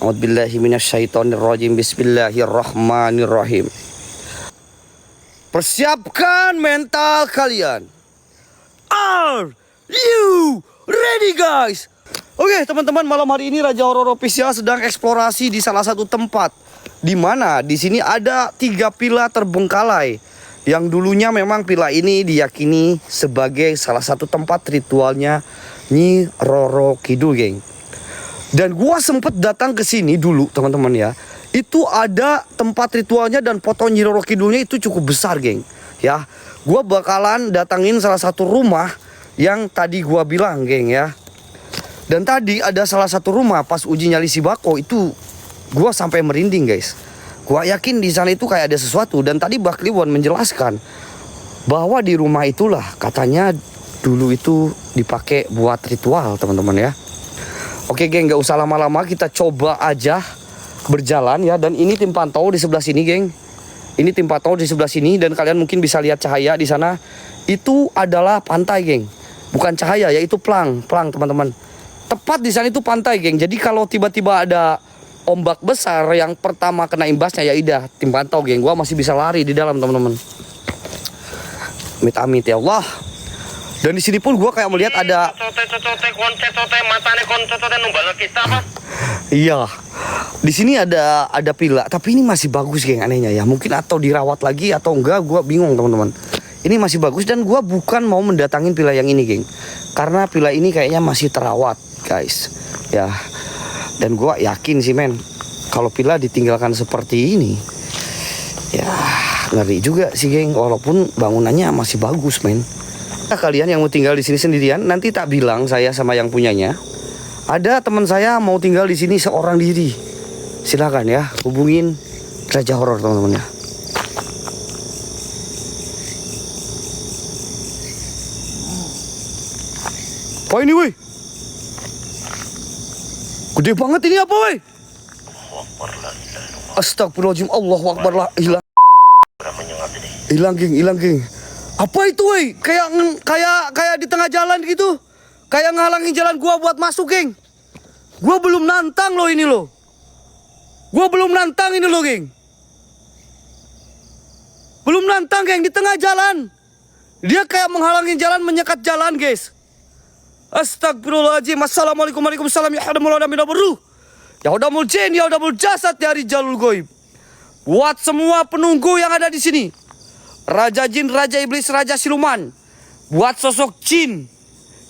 A'udzubillahi minasyaitonirrajim. Bismillahirrahmanirrahim. Persiapkan mental kalian. Are you ready, guys? Oke, teman-teman, malam hari ini Raja Horor Official sedang eksplorasi di salah satu tempat di mana di sini ada 3 pila terbengkalai yang dulunya memang pila ini diyakini sebagai salah satu tempat ritualnya Nyi Roro Kidul, geng. Dan gua sempet datang ke sini dulu, teman-teman ya. Itu ada tempat ritualnya dan foto Nyi Roro Kidulnya itu cukup besar, geng. Ya, gua bakalan datangin salah satu rumah yang tadi gua bilang, geng, ya. Dan tadi ada salah satu rumah pas uji nyali si Bako itu gua sampai merinding, guys. Gua yakin di sana itu kayak ada sesuatu. Dan tadi Mbah Kliwon menjelaskan bahwa di rumah itulah katanya dulu itu dipakai buat ritual, teman-teman ya. Oke, geng, gak usah lama-lama, kita coba aja berjalan ya. Dan ini tim pantau di sebelah sini, geng. Ini tim pantau di sebelah sini dan kalian mungkin bisa lihat cahaya di sana. Itu adalah pantai, geng. Bukan cahaya ya, itu pelang, teman-teman. Tepat di sana itu pantai, geng. Jadi kalau tiba-tiba ada ombak besar yang pertama kena imbasnya ya udah tim pantau, geng. Gua masih bisa lari di dalam, teman-teman. Amit-amit ya Allah. Dan di sini pun gua kayak melihat ada iya. Di sini ada pila, tapi ini masih bagus, geng, anehnya ya. Mungkin atau dirawat lagi atau enggak, gua bingung, teman-teman. Ini masih bagus dan gua bukan mau mendatangin pila yang ini, geng. Karena pila ini kayaknya masih terawat, guys. Ya. Dan gua yakin sih, men, kalau pila ditinggalkan seperti ini, ya ngeri juga sih, geng. Walaupun bangunannya masih bagus, men. Nah, kalian yang mau tinggal di sini sendirian, nanti tak bilang saya sama yang punyanya. Ada teman saya mau tinggal di sini seorang diri. Silakan ya, hubungin Raja Horor, teman-teman ya. Apa ini, woi? Gede banget ini, apa, woi? Astagfirullahaladzim, Allahu Akbar lah. Hilang, geng. Apa itu, woi? Kayak di tengah jalan gitu. Kayak ngalangin jalan gua buat masuk, geng. Gua belum nantang loh ini loh. Geng. Belum nantang, geng, di tengah jalan. Dia kayak menghalangin jalan, menyekat jalan, guys. Astagfirullahaladzim. Assalamualaikum warahmatullahi wabarakatuh. Ya udamul jin, ya udamul jasad, ya rijalul goib. Buat semua penunggu yang ada di sini, Raja Jin, Raja Iblis, Raja Siluman. Buat sosok jin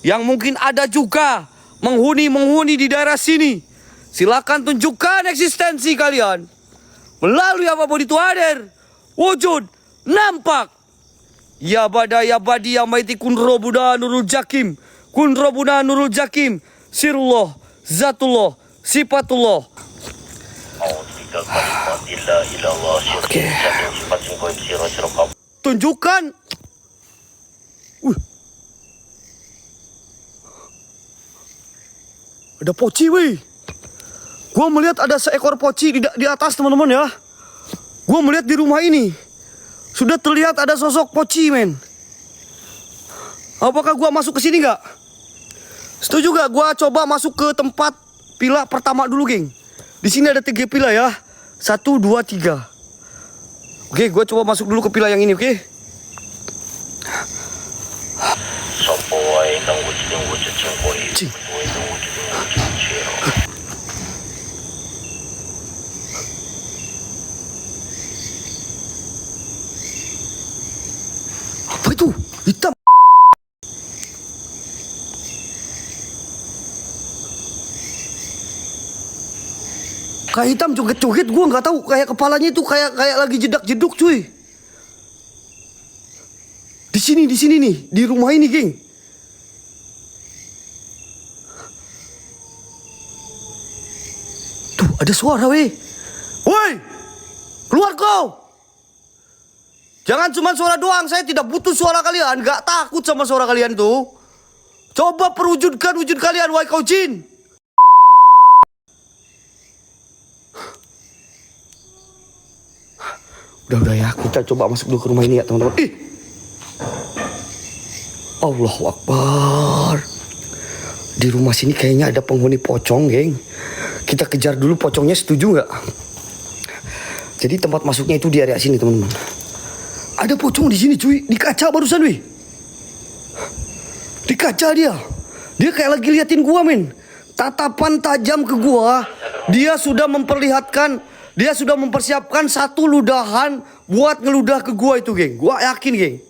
yang mungkin ada juga menghuni di daerah sini, silakan tunjukkan eksistensi kalian melalui apapun itu hadir, wujud, nampak. Ya badi ya maiti kunro buddha nurul jakim, sirullah, zatullah, sifatullah. Oke. Tunjukkan. Ada poci, weh. Gua melihat ada seekor poci di atas, teman-teman ya. Gua melihat di rumah ini sudah terlihat ada sosok poci, men. Apakah gua masuk ke sini nggak? Setuju gak? Gua coba masuk ke tempat pila pertama dulu, geng. Di sini ada 3 pila ya. 1, 2, 3. Oke, gue coba masuk dulu ke pila yang ini, oke? Cing. Apa itu? Hitam. Kayak hitam joget-joget, gue nggak tahu. Kayak kepalanya itu kayak lagi jedak-jeduk, cuy. Di sini nih, di rumah ini, geng. Tuh, ada suara, weh. Woi, keluar kau. Jangan cuma suara doang, saya tidak butuh suara kalian. Nggak takut sama suara kalian tuh. Coba perwujudkan wujud kalian, wahai kau jin. Udah ya, kita coba masuk dulu ke rumah ini ya, teman-teman. Allahu Akbar. Di rumah sini kayaknya ada penghuni pocong, geng. Kita kejar dulu pocongnya, setuju nggak? Jadi tempat masuknya itu di area sini teman-teman. Ada pocong di sini cuy, di kaca barusan wih. Di kaca dia. Dia kayak lagi liatin gua men. Tatapan tajam ke gua. Dia sudah mempersiapkan satu ludahan buat ngeludah ke gua itu geng. Gua yakin geng.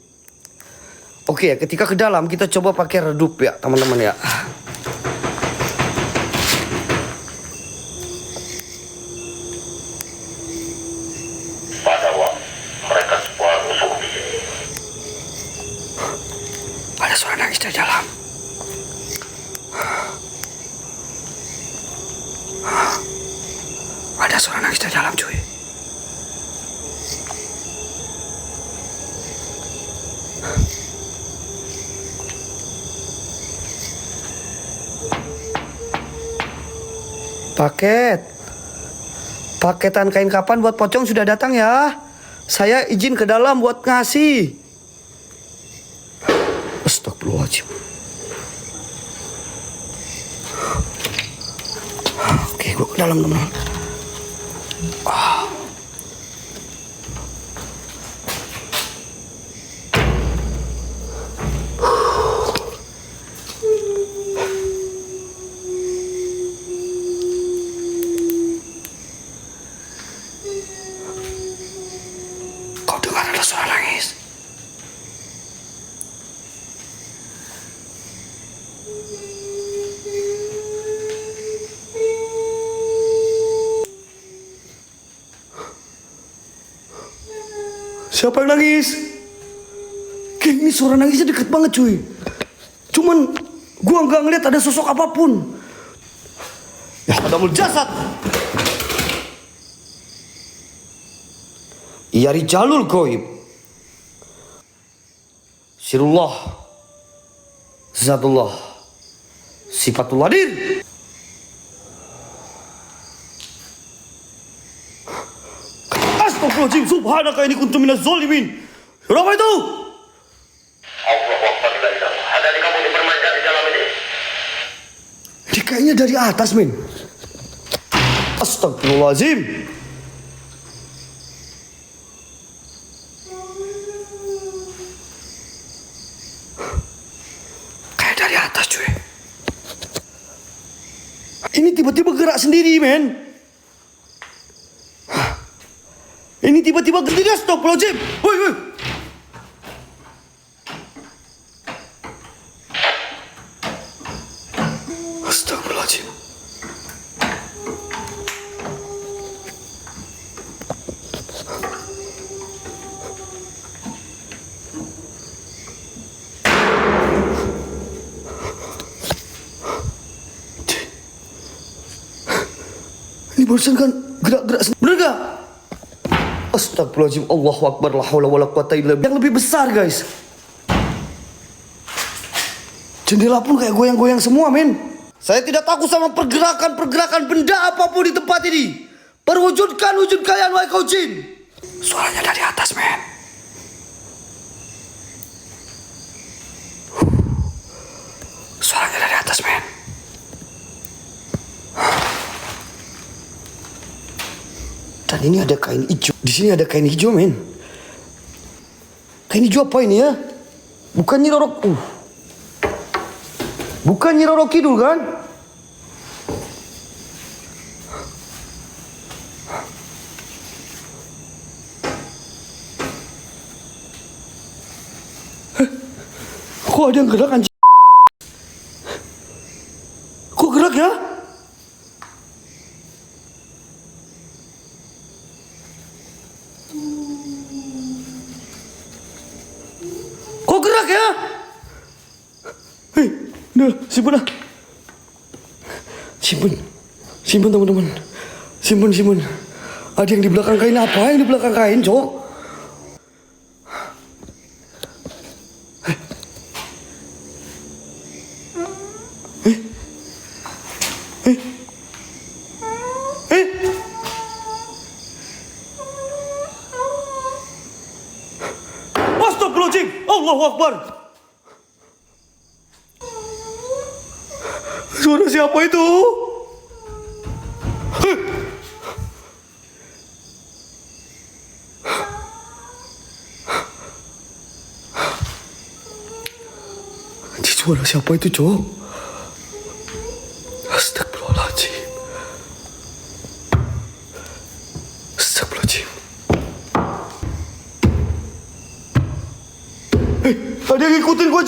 Oke, ketika ke dalam kita coba pakai redup ya teman-teman ya. Ada suara nangis dari dalam. Ada suara nangis dari dalam cuy. Paketan kain kapan buat pocong sudah datang ya. Saya izin ke dalam buat ngasih. Astagfirullahaladzim. Oke, gue ke dalam teman-teman. Kau dengar ada suara nangis? Siapa yang nangis? Geng, ini suara nangisnya deket banget cuy. Cuman gua nggak ngeliat ada sosok apapun. Ya adamul jasad. Ya rijalul goib. Sirullah. Zatullah. Sifatul hadir. Astagfirullahaladzim, subhanaka ini kuntu minaz zalimin. Kenapa itu? Allah Akbar, ada di kamu dipermanja di dalam ini. Ini kayaknya dari atas men. Astagfirullahaladzim. Kayak dari atas cuy. Ini tiba-tiba gerak sendiri men. Ini tiba-tiba gede, astagfirullahaladzim. Woi, woi. Astagfirullahaladzim. Ini barusan kan gerak-gerak sendiri. Bener gak? Astagfirullahaladzim, Allahu Akbar, la haula wala quwata illa billah. Yang lebih besar guys. Jendela pun kayak goyang-goyang semua men. Saya tidak takut sama pergerakan benda apapun di tempat ini. Perwujudkan wujud kalian wahai kau jin. Suaranya dari atas men. Suaranya dari atas men. Dan ini ada kain hijau. Di sini ada kain hijau, men. Kain hijau apa ini ya? Bukan Nyi Roro. Bukan Nyi Roro Kidul kan? Kok ada yang gerak anjing? Kok gerak ya? Kok gerak ya? Hei, udah, simpen lah. Simpen teman-teman. Simpen. Ada yang di belakang kain, apa yang di belakang kain, cowok? Astagfirullahaladzim, Allahu Akbar. Suara siapa itu? Anjir, suara siapa itu, Cok? Astagfirullahaladzim. Astagfirullahaladzim. Ada yang ngikutin gua.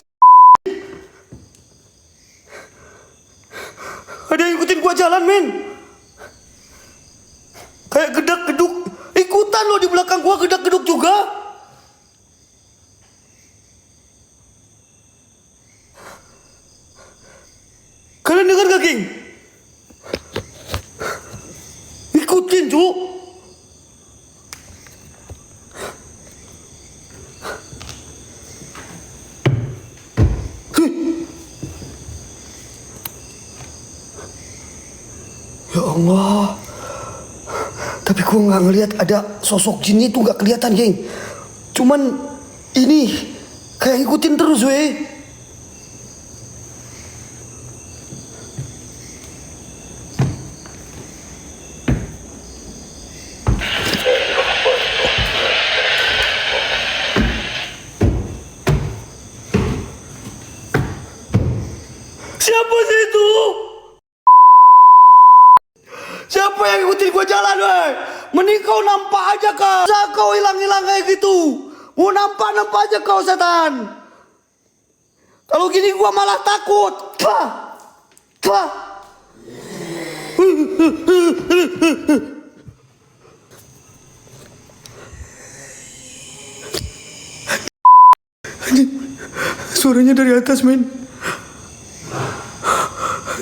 Ada yang ngikutin gua jalan, men. Kayak gedak-geduk. Ikutan lo di belakang gua gedak-geduk juga. Kalian dengar gak, King? Ikutin, Cuk. Ya Allah. Tapi gua nggak ngelihat ada sosok jin itu, nggak kelihatan, geng. Cuman ini kayak ngikutin terus, weh. Siapa sih itu? Siapa yang ngikutin gua jalan, weh? Mending kau nampak aja kau. Masa kau hilang-hilang kayak gitu? Mau nampak-nampak aja kau, setan. Kalau gini gua malah takut. Pah! Pah! Suaranya dari atas, men.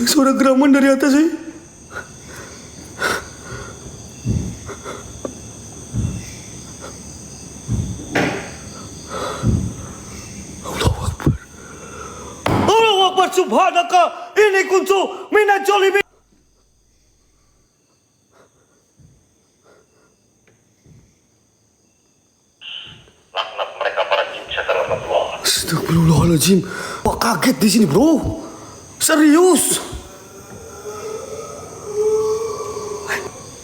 Suara geraman dari atas, eh. Allahu Akbar, subhanaka ini kuntu minal zalimin. Laknat mereka para jin setan Allah. Astagfirullahaladzim. Wah, kaget di sini, bro. Serius.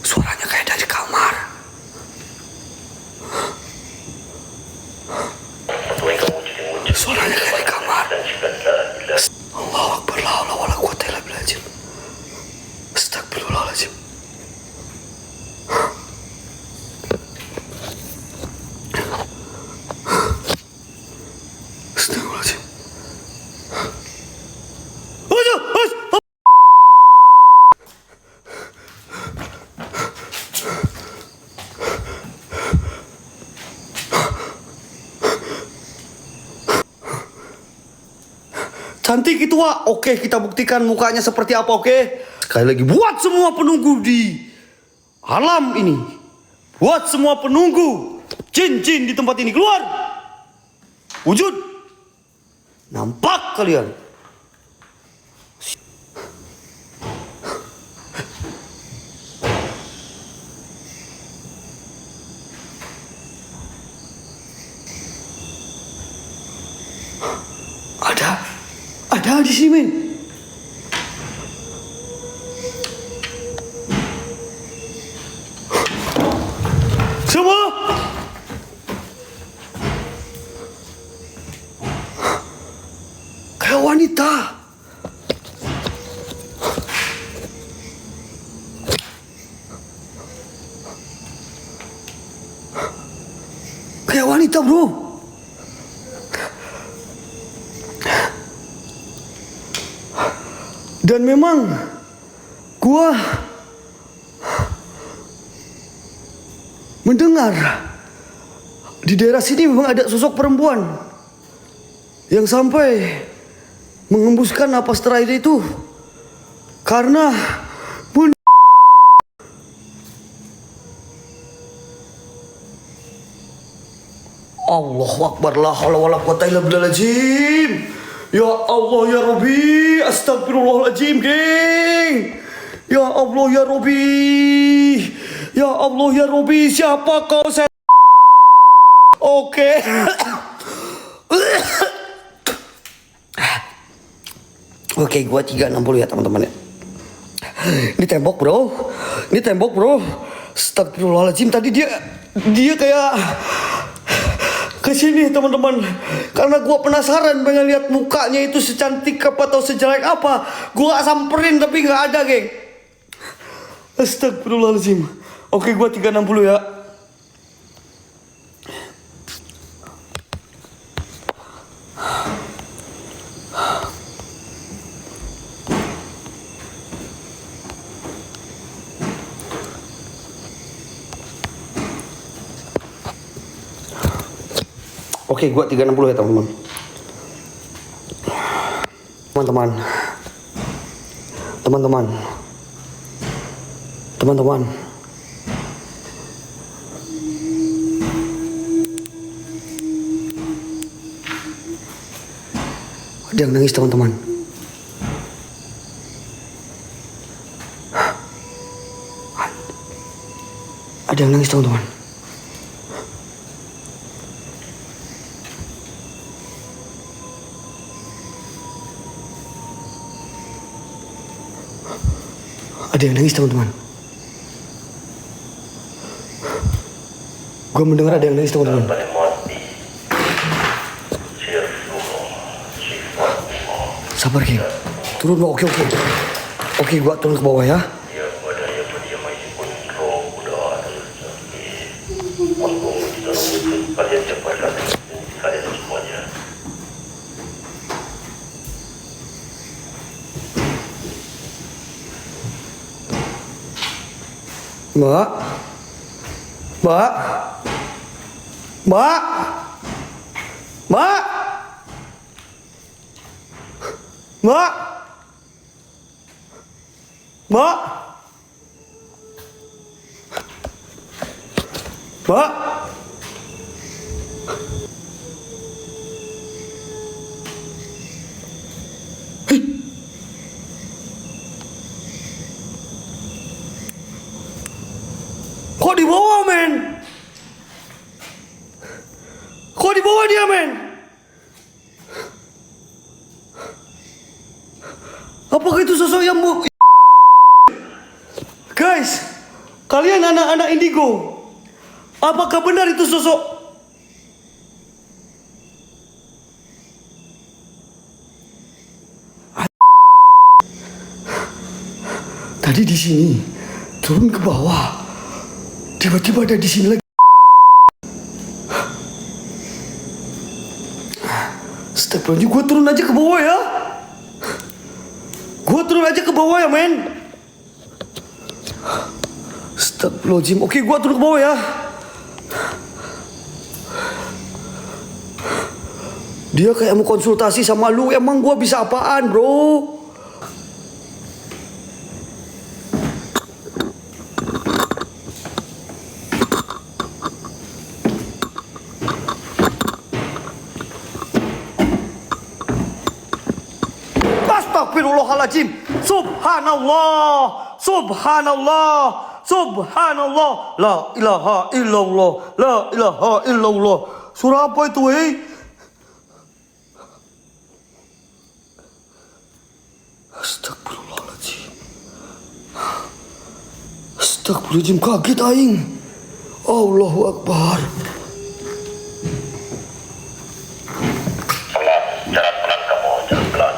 Suaranya kayak dari kamar. Suaranya kayak dari kamar. Allahu Akbar, la haula wala quwwata illa billah. Astagfirullahaladzim. Astagfirullahaladzim. Cantik itu, Wak. Oke, kita buktikan mukanya seperti apa, oke? Sekali lagi, buat semua penunggu di alam ini. Buat semua penunggu jin-jin di tempat ini, keluar. Wujud. Nampak kalian? Ada di sini, men. Siapa? Kayak wanita. Kayak wanita, bro. Dan memang gua mendengar di daerah sini memang ada sosok perempuan yang sampai mengembuskan napas terakhir itu karena Allahu Akbar, la haula wala quwwata illa billahil. Ya Allah ya Rabbi, astagfirullahaladzim, geng. Ya Allah ya Rabbi. Ya Allah ya Rabbi, siapa kau? Oke. Oke, gua 360 ya, teman-teman ya. Ini tembok, bro. Ini tembok, bro. Astagfirullahaladzim, tadi dia kayak ke sini teman-teman, karena gue penasaran pengen lihat mukanya itu secantik apa atau sejelek apa. Gue samperin tapi nggak ada, geng. Astagfirullahaladzim. Oke, gue 360 ya. Oke, gua 360 ya teman-teman. Teman-teman. Ada yang nangis teman-teman. Ada yang nangis teman-teman. Ada yang nangis teman-teman. Gue mendengar ada yang nangis teman-teman. Sabar, Kim. Turun lo, oke. Oke, gue turun ke bawah ya. Mbak. Kok di bawah, men? Kok di bawah dia, men? Apakah itu sosok yang Guys, kalian anak-anak indigo, apakah benar itu sosok? Tadi di sini, turun ke bawah. Tiba-tiba ada di sini lagi. Astagfirullahaladzim, gue turun aja ke bawah ya. Gue turun aja ke bawah ya, men. Astagfirullahaladzim. Oke, gue turun ke bawah ya. Dia kayak mau konsultasi sama lu. Emang gue bisa apaan, bro? Astagfirullahaladzim. Subhanallah. La ilaha illallah. Surah apa itu, Astagfirullahaladzim, kaget aing. Allahu Akbar. Jalan pelan kamu, jalan pelan.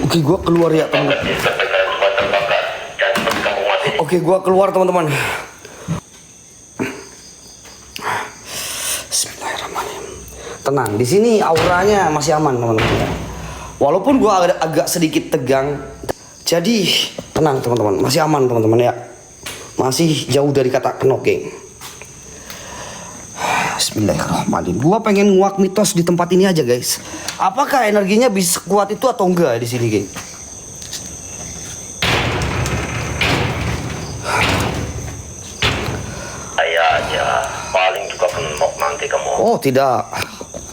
Oke, gua keluar ya, teman-teman. Oke, gua keluar, teman-teman. Bismillahirrahmanirrahim. Tenang, di sini auranya masih aman, teman-teman. Walaupun gua agak sedikit tegang, jadi tenang, teman-teman. Masih aman, teman-teman ya. Masih jauh dari kata kenok, geng. Bismillahirrahmanirrahim. Gua pengen nguak mitos di tempat ini aja, guys. Apakah energinya bisa kuat itu atau enggak di sini, geng? Kayaknya paling juga kenok nanti kamu. Oh, tidak.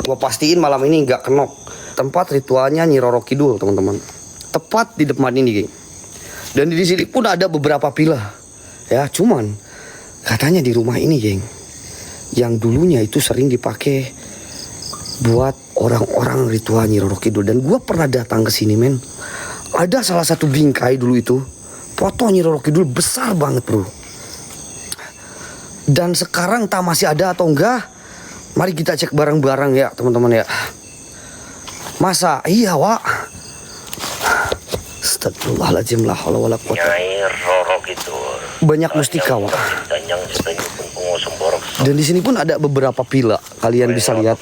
Gua pastiin malam ini nggak kenok. Tempat ritualnya Nyi Roro Kidul, teman-teman. Tepat di depan ini, geng. Dan di sini pun ada beberapa pilah. Ya, cuman katanya di rumah ini, geng, yang dulunya itu sering dipakai buat orang-orang ritual Nyi Roro Kidul. Dan gue pernah datang ke sini, men. Ada salah satu bingkai dulu itu foto Nyi Roro Kidul besar banget bro. Dan sekarang entah masih ada atau enggak. Mari kita cek bareng-bareng ya teman-teman ya. Masa iya Wak? Astagfirullahaladzim la haula wala quwata. Nyai Roro Kidul. Banyak mustika Wak. Dan di sini pun ada beberapa pila. Kalian bisa lihat.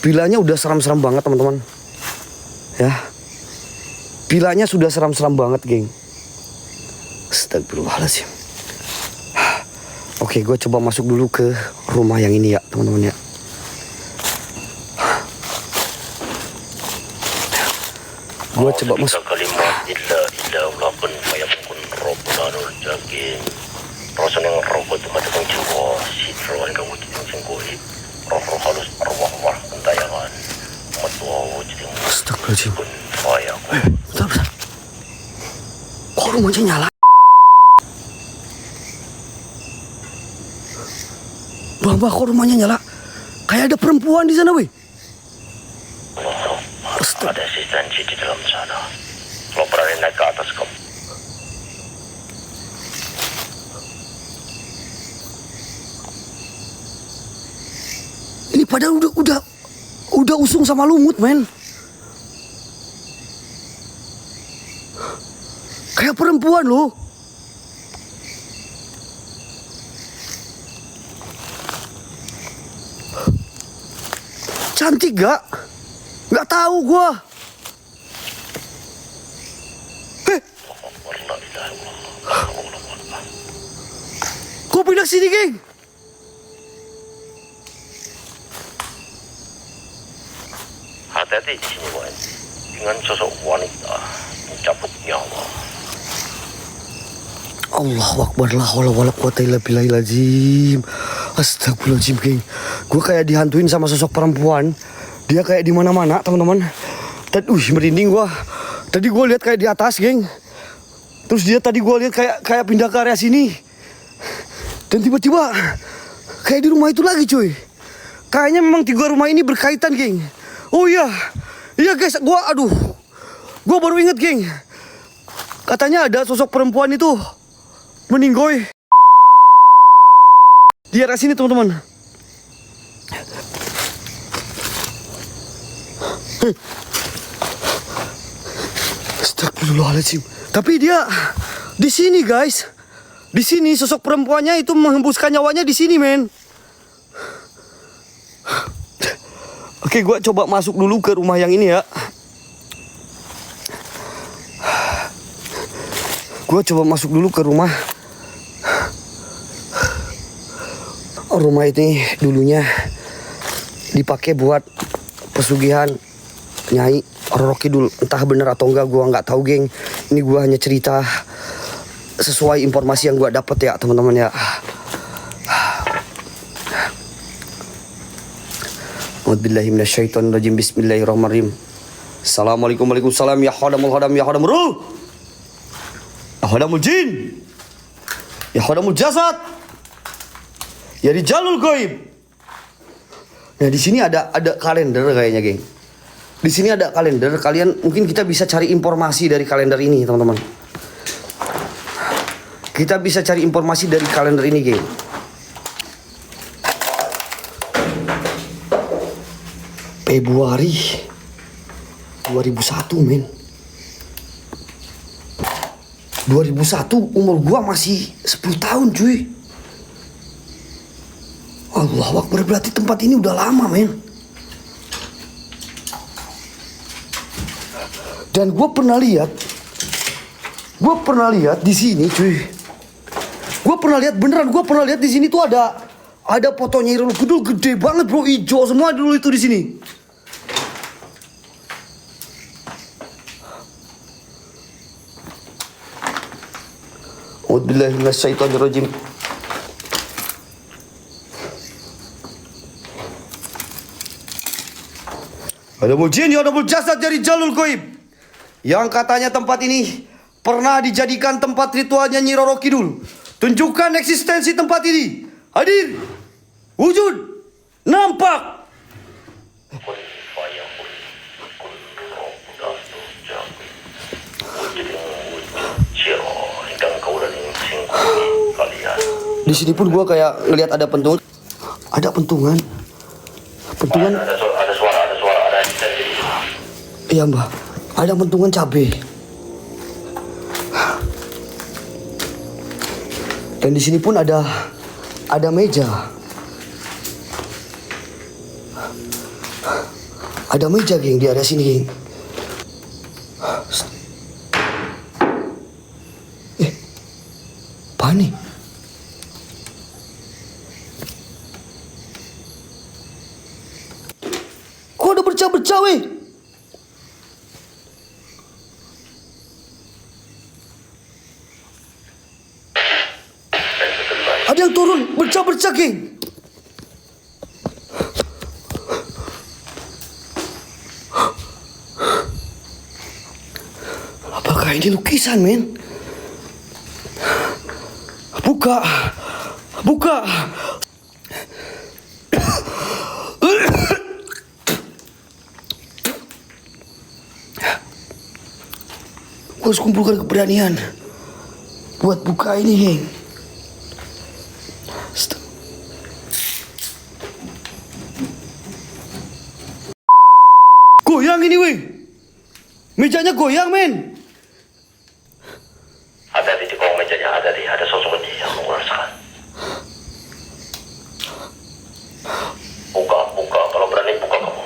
Pilanya udah seram-seram banget teman-teman. Ya. Pilanya sudah seram-seram banget geng. Astagfirullahaladzim. Oke, gue coba masuk dulu ke rumah yang ini ya teman-teman ya. Gue coba masuk. Astagfirullahaladzim. Bentar. Kok rumahnya nyala? Bang, kok rumahnya nyala? Kayak ada perempuan di sana, weh. Ada asistensi di dalam sana. Lo berani naik ke atas kamu. Ini padahal udah usung sama lumut, men. Kayak perempuan loh. Cantik gak? Gak tahu gua. Kok pindah sini, geng? Hati-hati di sini, Wan. Dengan sosok wanita mencabut nyawa. Allahu Akbar, la haula wala quwata illa billahil azim. Astagfirullahaladzim, geng. Gue kayak dihantuin sama sosok perempuan. Dia kayak di mana-mana, teman-teman. Merinding gua. Tadi gue lihat kayak di atas, geng. Terus dia tadi gue lihat kayak pindah ke area sini. Dan tiba-tiba kayak di rumah itu lagi, cuy. Kayaknya memang 3 rumah ini berkaitan, geng. Oh iya. Iya, guys. Gua baru inget, geng. Katanya ada sosok perempuan itu meninggoy di area sini, teman-teman. Astagfirullahaladzim. Tapi dia di sini, guys. Di sini sosok perempuannya itu menghembuskan nyawanya di sini, men. Oke, gue coba masuk dulu ke rumah yang ini ya. Gue coba masuk dulu ke rumah. Rumah ini dulunya dipakai buat pesugihan Nyai Roro Kidul. Entah bener atau enggak, gue nggak tahu, geng. Ini gue hanya cerita sesuai informasi yang gue dapet ya, teman-teman ya. A'udzubillahi minasyaitonirrajim. Bismillahirrahmanirrahim. Assalamualaikum warahmatullahi wabarakatuh. Ya hadamul hadam, ya hadamul ruh, ya hadamul jin, ya hadamul jasad, ya rijalul gaib. Nah, di sini ada kalender kayaknya, geng. Di sini ada kalender. Kalian mungkin kita bisa cari informasi dari kalender ini, teman-teman. Kita bisa cari informasi dari kalender ini, geng. Februari 2001, men. 2001, umur gua masih 10 tahun, cuy. Allahu Akbar, berarti tempat ini udah lama, men. Dan gue pernah lihat di sini, cuy. Gue pernah lihat beneran, gue pernah lihat di sini tuh ada fotonya Roro Kidul gede banget, bro, hijau semua dulu itu di sini. A'udzubillahi minasyaitonirrajim. Ada mujin, ada jasad dari jalul goib. Yang katanya tempat ini pernah dijadikan tempat ritualnya Nyi Roro Kidul. Tunjukkan eksistensi tempat ini. Hadir, wujud, nampak. Di sini pun gua kayak ngelihat ada pentungan. Ada pentungan. Pentungan. Ada suara, ada insentif. Iya mbak. Ada pentungan cabai. Dan di sini pun ada meja. Ada meja, geng, di area sini, geng. Apa nih? Kok ada bercak-bercak, weh? Ada yang turun, bercak-bercak, geng. Apakah ini lukisan, men? Buka. Buka. Gue harus kumpulkan keberanian buat buka ini, geng. Goyang ini, weh. Mejanya goyang, men. Ada di kolong mejanya, ada sosok kecil yang mengurasakan. Buka, kalau berani buka kamu.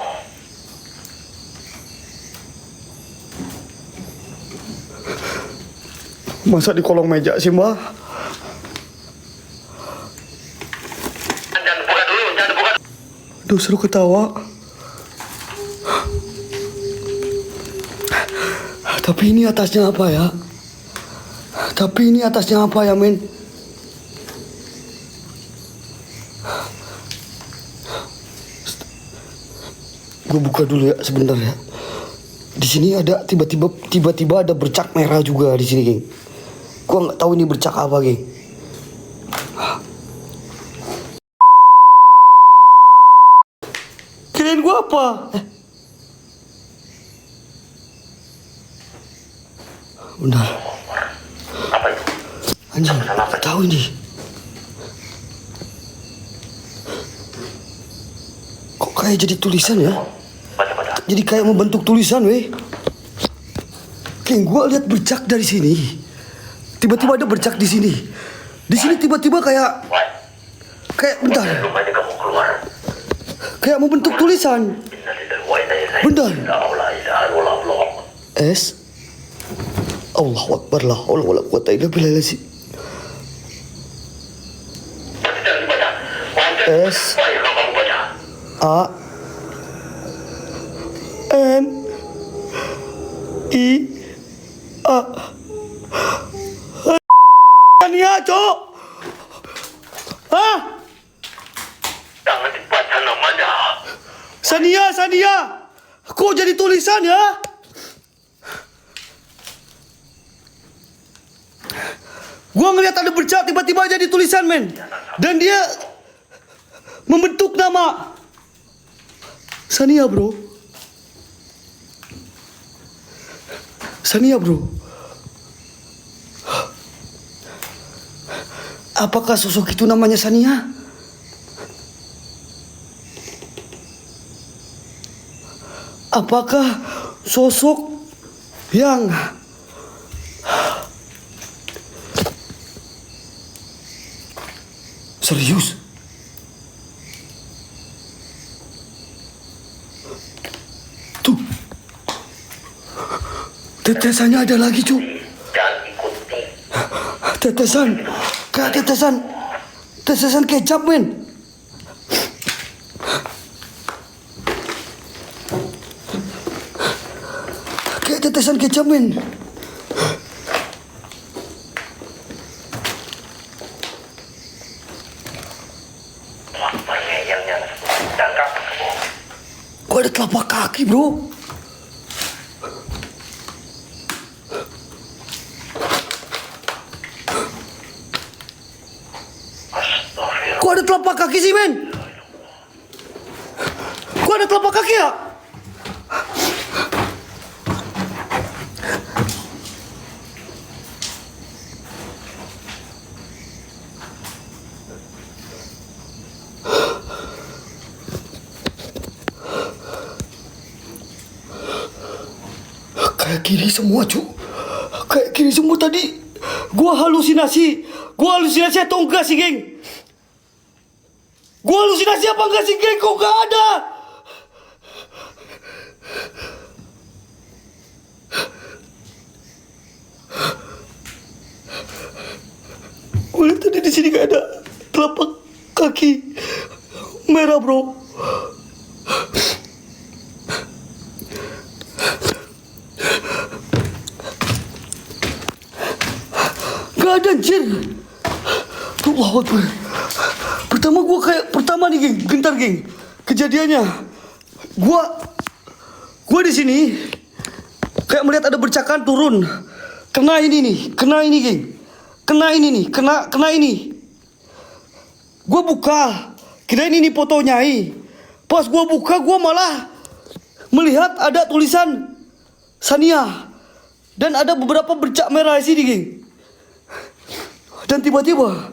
Masa di kolong meja sih, mbak? Jangan buka dulu, jangan buka. Aduh, seru ketawa. Tapi ini atasnya apa ya? Tapi ini atasnya apa ya, men? Gue buka dulu ya, sebentar ya. Di sini ada tiba-tiba ada bercak merah juga di sini, geng. Gue nggak tahu ini bercak apa, geng. Kirain gue apa? Bentar. Apa itu? Anjing, nggak tahu ini. Kok kayak jadi tulisan ya? Baca. Jadi kayak membentuk tulisan, weh. Kayak gue lihat bercak dari sini. Tiba-tiba ada bercak di sini. Di sini tiba-tiba kayak bentar. Belum aja kamu keluar. Kayak membentuk tulisan. Bentar. S. Allahu Akbar, la haula wala quwata illa billah. S A N I A. Sania, Cok. Hah? Jangan dibaca namanya. Sania. Kok jadi tulisan ya? Gua ngeliat ada bercak tiba-tiba jadi tulisan, men. Dan dia membentuk nama Sania, bro. Sania, bro. Apakah sosok itu namanya Sania? Apakah sosok yang serius? Tuh. Tetesannya ada lagi, cu. Jangan ikuti. Tetesan kecap, men. Kayak tetesan kecap, men. Kok ada telapak kaki, bro? Kok ada telapak kaki sih, men? Kok ada telapak kaki ya? Kayak kiri semua, cu. Kayak kiri semua tadi. Gua halusinasi. Gua halusinasi atau enggak sih, geng? Gua halusinasi apa enggak sih, geng? Kok enggak ada? Gue lihat tadi di sini kayak ada telapak kaki merah, bro. Gak ada, anjir. Allahu Akbar. Pertama nih, geng. Bentar, geng. Kejadiannya. Gua di sini kayak melihat ada bercakan turun. Kena ini, geng. Kena ini nih, kena ini. Gua buka. Kirain ini fotonya. Pas gua buka, gua malah melihat ada tulisan Sania. Dan ada beberapa bercak merah di sini, geng. Dan tiba-tiba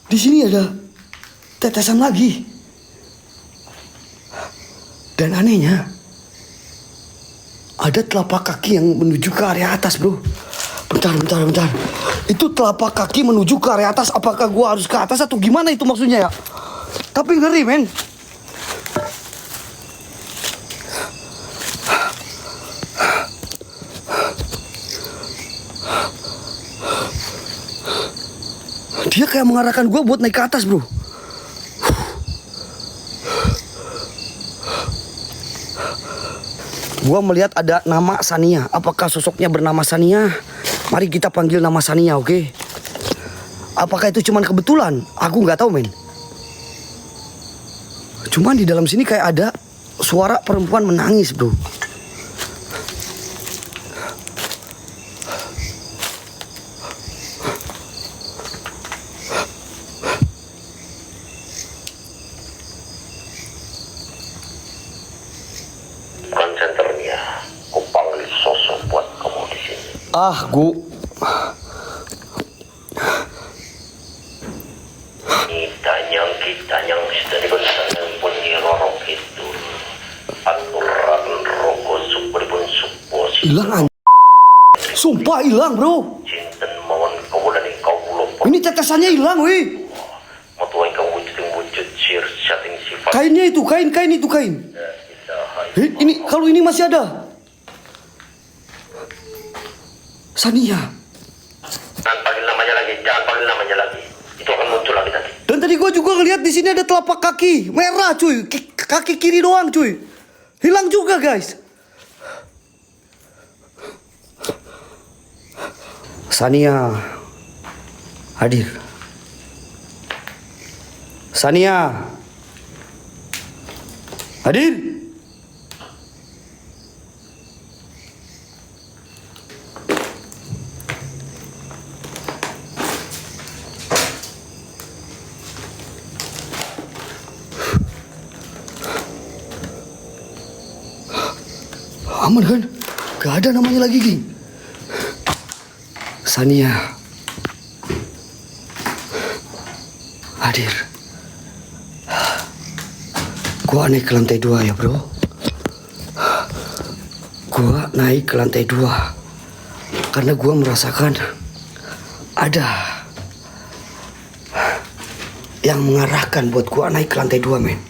di sini ada tetesan lagi. Dan anehnya ada telapak kaki yang menuju ke area atas, bro. Bentar. Itu telapak kaki menuju ke area atas. Apakah gua harus ke atas atau gimana itu maksudnya ya? Tapi ngeri, men. Dia kayak mengarahkan gue buat naik ke atas, bro. Gue melihat ada nama Sania. Apakah sosoknya bernama Sania? Mari kita panggil nama Sania, oke? Apakah itu cuman kebetulan? Aku nggak tahu, men. Cuman di dalam sini kayak ada suara perempuan menangis, bro. Senternya, aku panggil sosok buat kamu di sini. Kita yang sudah dibentangkan pun dirorok itu. Aturan rokok supaya supo. Hilang, sumpah hilang, bro. Cinten mawon kau dan kau lupa. Ini tetesannya hilang, weh. Matuan kau wujud sir setting sifat. Kainnya itu, kain. Ini kalau ini masih ada. Sania. Jangan panggil namanya lagi. Itu akan muncul lagi nanti. Dan tadi gue juga ngeliat di sini ada telapak kaki merah, cuy. Kaki kiri doang, cuy. Hilang juga, guys. Sania hadir. Sania hadir. Aman kan? Gak ada namanya lagi, geng. Sania hadir. Gua naik ke lantai 2 ya, bro. Gua naik ke lantai 2 karena gua merasakan ada yang mengarahkan buat gua naik ke lantai 2, men.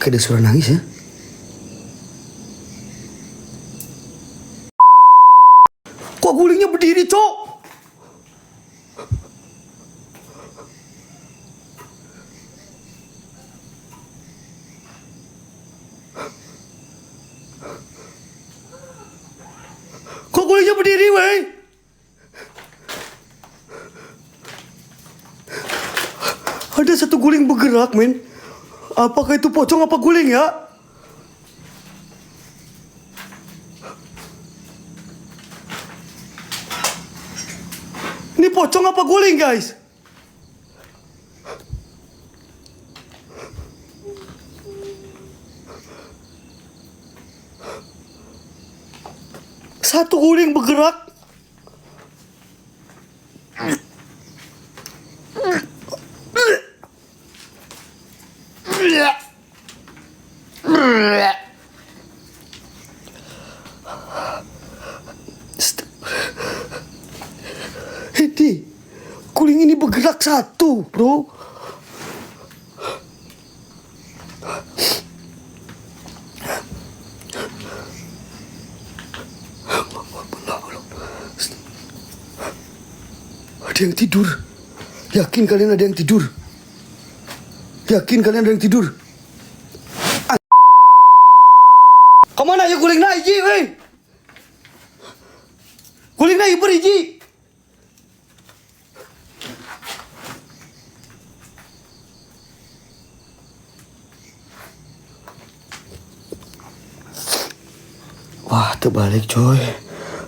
Kayak ada suara nangis ya. Kok gulingnya berdiri, Cok? berdiri, weh. Ada satu guling bergerak, men. Apakah itu pocong apa guling ya? Ini pocong apa guling, guys? Satu guling bergerak. Hedi, guling ini bergerak satu, bro. Ada yang tidur. Yakin kalian ada yang tidur? Yakin kalian ada yang tidur? Kemana ya guling naik, Ji, weh? Guling naik beriji. Wah, terbalik coy.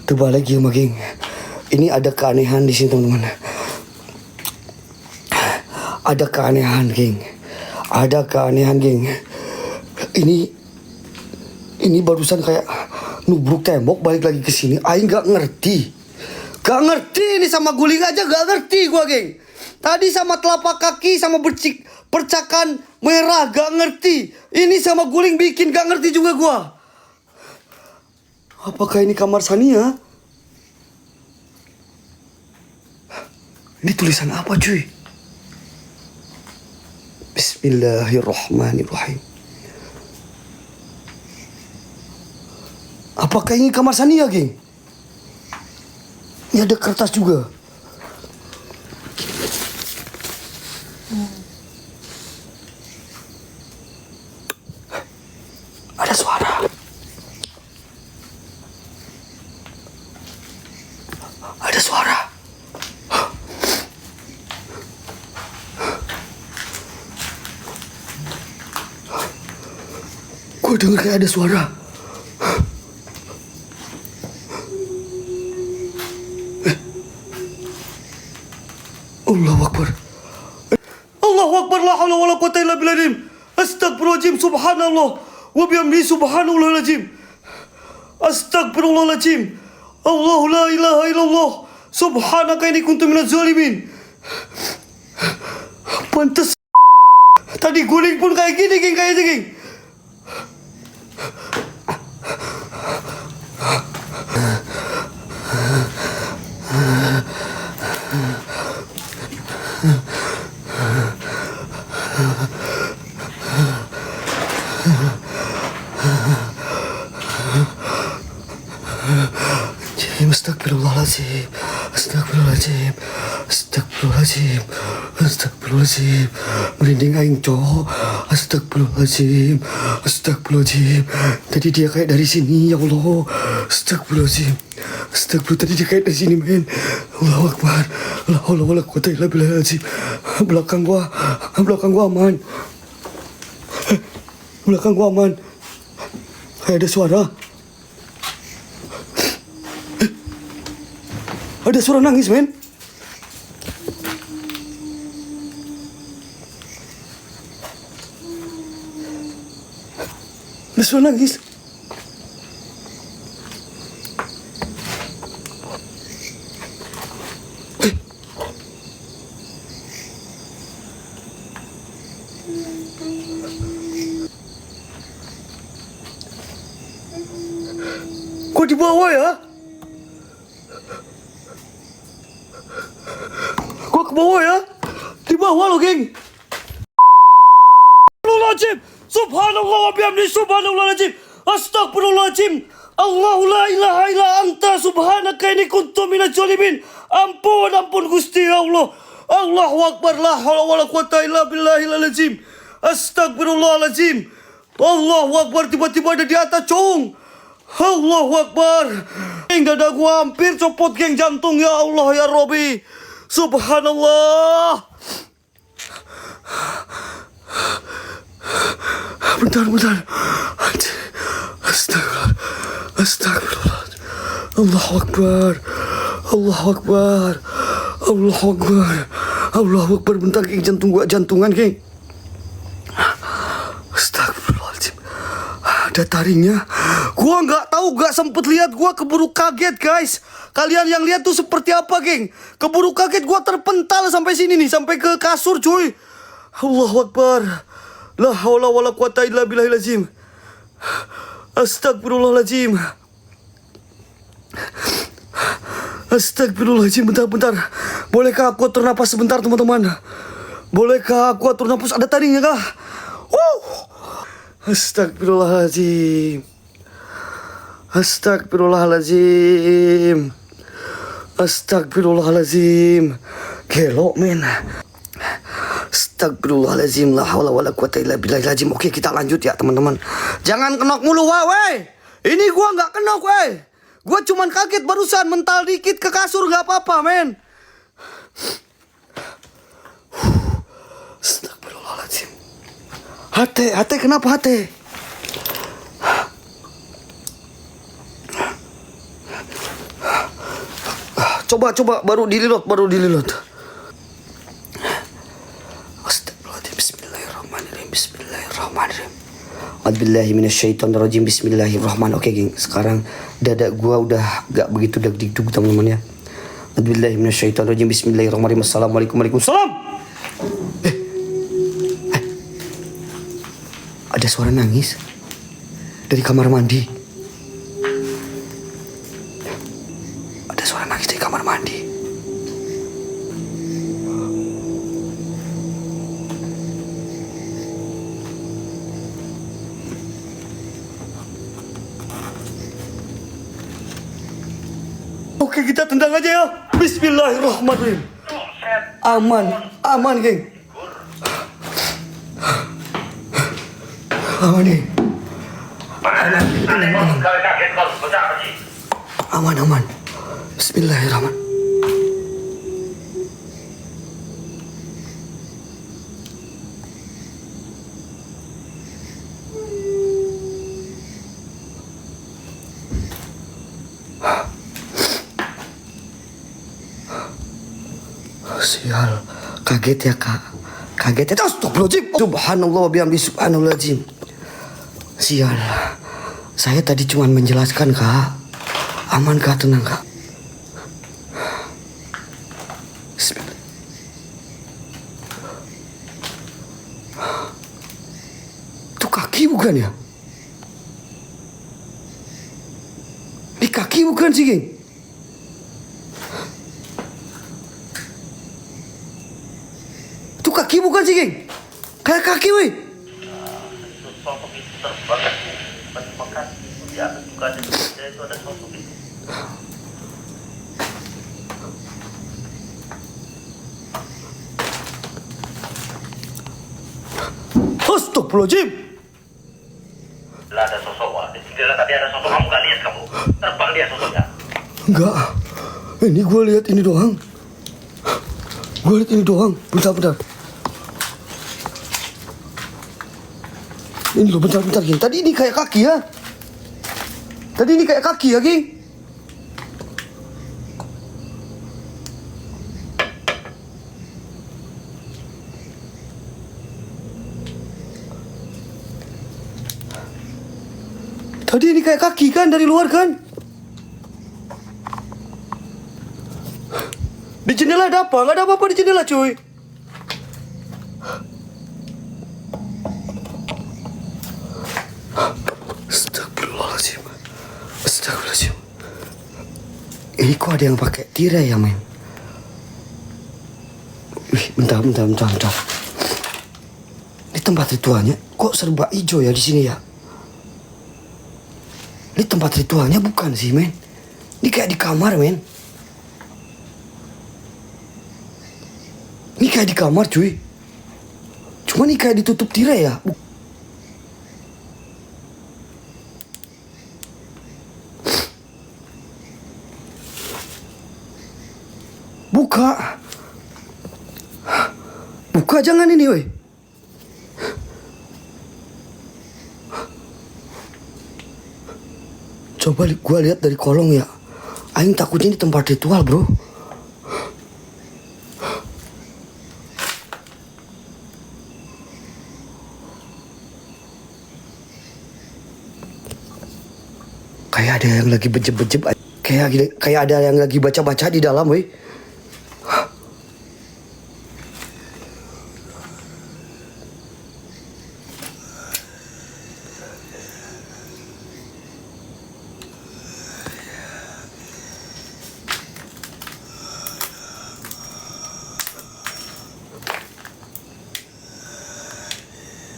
Terbalik ya, Maging. Ini ada keanehan di sini, teman-teman. Ada keanehan, geng. Ada keanehan, geng. Ini barusan kayak nubruk tembok balik lagi ke sini. Aing gak ngerti. Gak ngerti ini sama guling aja gak ngerti gua, geng. Tadi sama telapak kaki sama percakan merah gak ngerti. Ini sama guling bikin gak ngerti juga gua. Apakah ini kamar Sania? Ini tulisan apa, cuy? Bismillahirrahmanirrahim. Apakah ini kamar Sania, geng? Ini ada kertas juga. Ada suara. Ada suara. Gue dengar kayak ada suara. Allahu Akbar. Allahu Akbar, la haula wala quwwata illa billah. Astagfirullahaladzim, subhanallah. Wa bihamdihi subhanallahilazim. Astagfirullahaladzim. Allahu la ilaha illallah. Subhanaka inni kuntu minaz zalimin. Pantes. Tadi guling pun kayak gini, geng, kayaknya, geng. Astagfirullahaladzim. Astagfirullahaladzim. Astagfirullahaladzim. Astagfirullahaladzim. Merinding aing, cowok. Astagfirullahaladzim. Astagfirullahaladzim. Tadi dia kayak dari sini, ya Allah. Astagfirullahaladzim. Astagfirullah, tadi dia kayak dari sini, men. Allahu Akbar. La haula wala quwwata illa billah. Belakang gua aman. Belakang gua aman. Kayak ada suara. Ada suara nangis, men. Ada suara nangis. Kok di bawah ya? Gua ke bawah ya? Di bawah lo, geng. Astagfirullahaladzim. Subhanallah wa bihamdihi subhanallahilazim. Astagfirullahaladzim. Allahu la ilaha illa anta subhanaka inni kuntu minaz zalimin. Ampun Gusti Allah. Allahu Akbar, la haula wala quwwata illa billahil azim. Astagfirullahaladzim. Allahu Akbar, tiba-tiba ada di atas, cong. Allahu Akbar. Dada gua hampir copot geng jantung, ya Allah ya Robi. Subhanallah. Bentar. Astagfirullah. Allahu Akbar. Bentar geng, jantung gua jantungan geng. Astagfirullahaladzim. Ada taringnya. Gua nggak tahu, nggak sempet lihat. Gua keburu kaget guys. Kalian yang lihat tuh seperti apa geng? Keburu kaget, gua terpental sampai sini nih, sampai ke kasur cuy. Allahu Akbar. La haula wala quwata illa billahil azim. Astagfirullahaladzim. Astagfirullahaladzim. Bentar. Bolehkah aku atur napas sebentar teman-teman? Bolehkah aku atur napas? Ada taringnya kah? Astagfirullahaladzim. Gelok men. Astagfirullahaladzim. La haula wala quwata illa billahil azim. Oke, kita lanjut ya teman-teman. Jangan kenok mulu weh. Ini gua nggak kenok weh. Gua cuman kaget barusan, mental dikit ke kasur, nggak apa-apa men. Astagfirullahaladzim. Hati kenapa hati? Coba baru dililot. Astagfirullahaladzim. Bismillahirrahmanirrahim. A'udzubillahi minasyaitonirrajim. Bismillahirrahmanirrahim. Oke geng, sekarang dada gua udah gak begitu dag-digdug teman-teman ya. A'udzubillahi minasyaitonirrajim. Bismillahirrahmanirrahim. Assalamualaikum. Waalaikumsalam. Ada suara nangis dari kamar mandi. Oke, kita tendang aja ya. Bismillahirrahmanirrahim. Aman geng. Aman nih. Aman. Bismillahirrahmanirrahim. Sial, kaget ya kak. Astagfirullahaladzim. Subhanallah wa bihamdi subhanallahadzim. Sial, saya tadi cuma menjelaskan kak. Aman kak, tenang kak. Bismillah. Itu kaki bukan ya? Di kaki bukan sih geng? Kaki bukan sih geng? Kayak kaki weh. Sosok itu terbang makan di atas juga itu ada sosok itu. Astagfirullahaladzim. Lah ada sosok di sini lah, tadi ada sosok, kamu gak lihat kamu? Terbang dia sosoknya. Enggak. Ini gue lihat ini doang. Bentar. Ini loh, bentar geng. Tadi ini kayak kaki ya. Geng. Tadi ini kayak kaki kan dari luar kan? Di jendela ada apa? Nggak ada apa-apa di jendela cuy. Astagfirullahaladzim. Ini kok ada yang pakai tirai ya men? Bentar. Ini tempat ritualnya kok serba hijau ya di sini ya? Ini tempat ritualnya bukan sih men? Ini kayak di kamar men. Ini kayak di kamar cuy. Cuma ini kayak ditutup tirai ya. buka. Buka jangan ini, woi. Coba gua lihat dari kolong ya. Aing takutnya ini tempat ritual, bro. Kayak ada yang lagi bejeb-bejeb. Kayak ada yang lagi baca-baca di dalam, woi.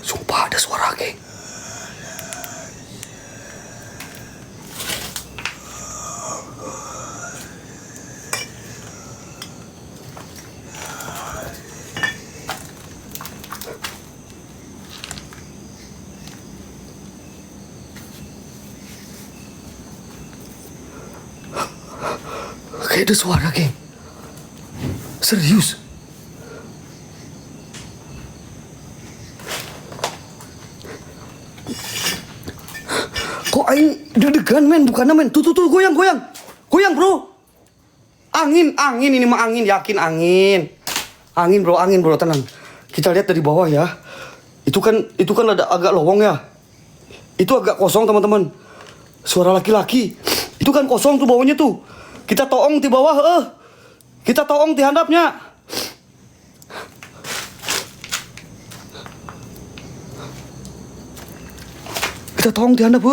Sumpah ada suara, geng. Kayak ada suara, geng. Serius. Kok aing deg-degan, men? Bukan, men. Tuh, goyang. Goyang, bro. Angin ini mah angin, yakin angin. Angin, bro, tenang. Kita lihat dari bawah ya. Itu kan ada agak lowong ya. Itu agak kosong, teman-teman. Suara laki-laki. Itu kan kosong tuh bawahnya tuh. Kita toong di bawah, Kita toong di handapnya. Kita toong di handap,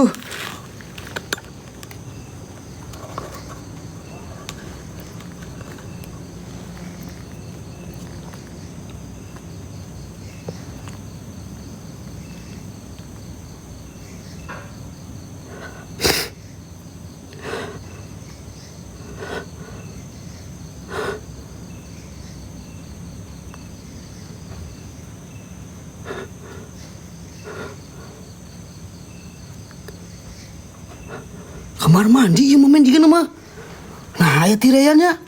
Kamar mandi yang main juga nama. Nah, ya tirayannya.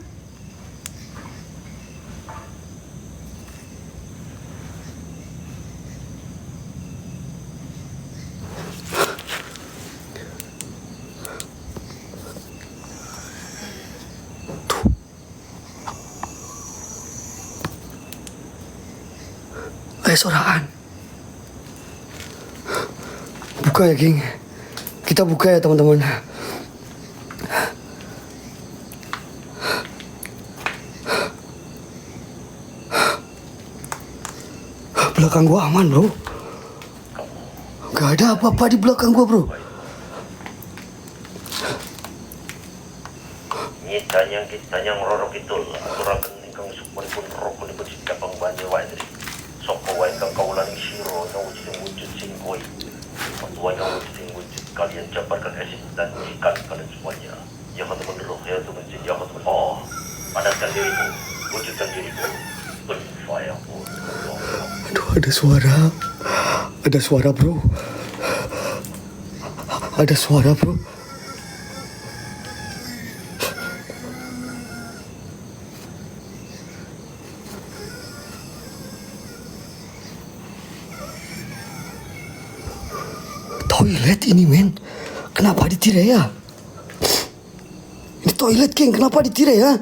Tuh. Suaraan. Buka ya, geng. Kita buka ya, teman-teman. Belakang gua aman, bro. Gak ada apa-apa di belakang gua, bro. Nyitanyang rorok itu aturakan ingkang supunipun roko ni bersika pangbanyi waidri. Soko wae kang kaulan isiro na wujud singkoi. Patuwa na wujud kalian jabarkan esit dan ikan kalian semuanya. Ya teman dulu, ya teman. Oh, padatkan dirimu, wujudkan dirimu. Berfayapun. Aduh, ada suara, bro. Ada suara, bro. Toilet ini, men. Kenapa ditirai ya? Ini toilet, geng. Kenapa ditirai ya?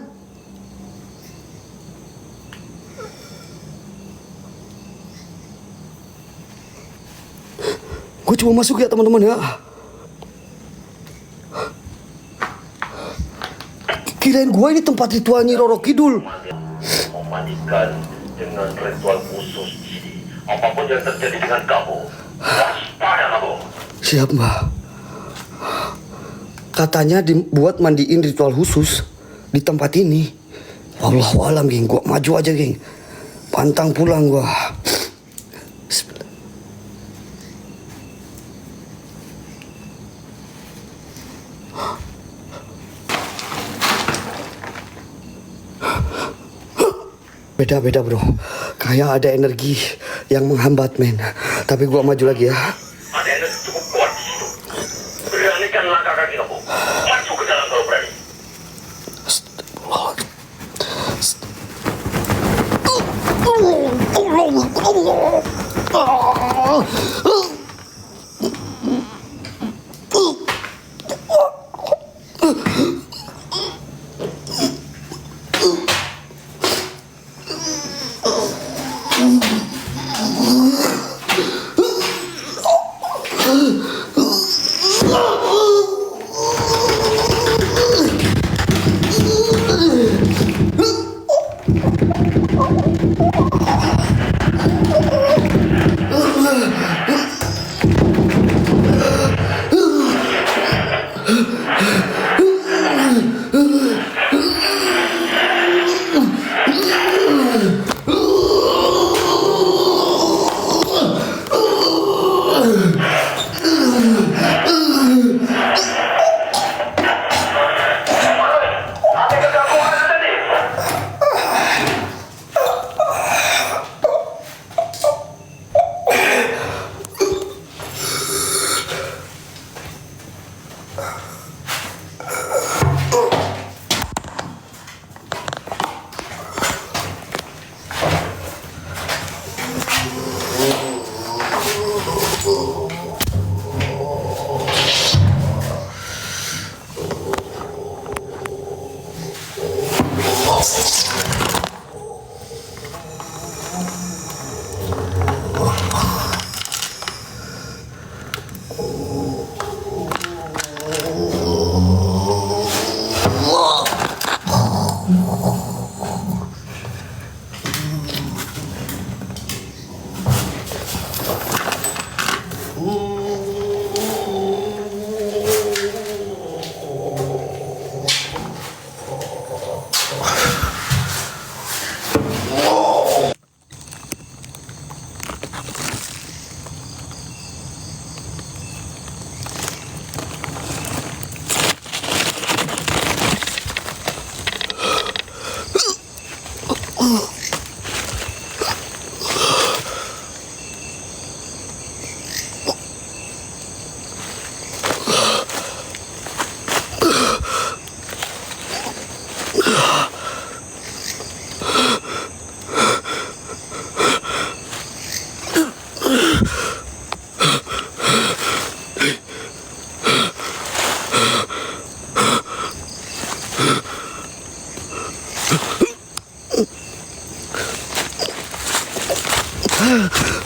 Gue coba masuk ya, teman-teman ya. Kirain gue ini tempat ritual Nyi Roro Kidul. Memandikan dengan ritual khusus. Apapun yang terjadi dengan kamu, waspada kamu. Siap, Mbak. Katanya dibuat mandiin ritual khusus di tempat ini. Wallahualam, geng. Gue maju aja, geng. Pantang pulang gue. Beda bro, kayak ada energi yang menghambat, men. Tapi gua maju lagi ya. Ada energi cukup kuat di situ. Beranikan langkah kaki kamu. Masuk ke dalam kalau berani. Astagfirullah.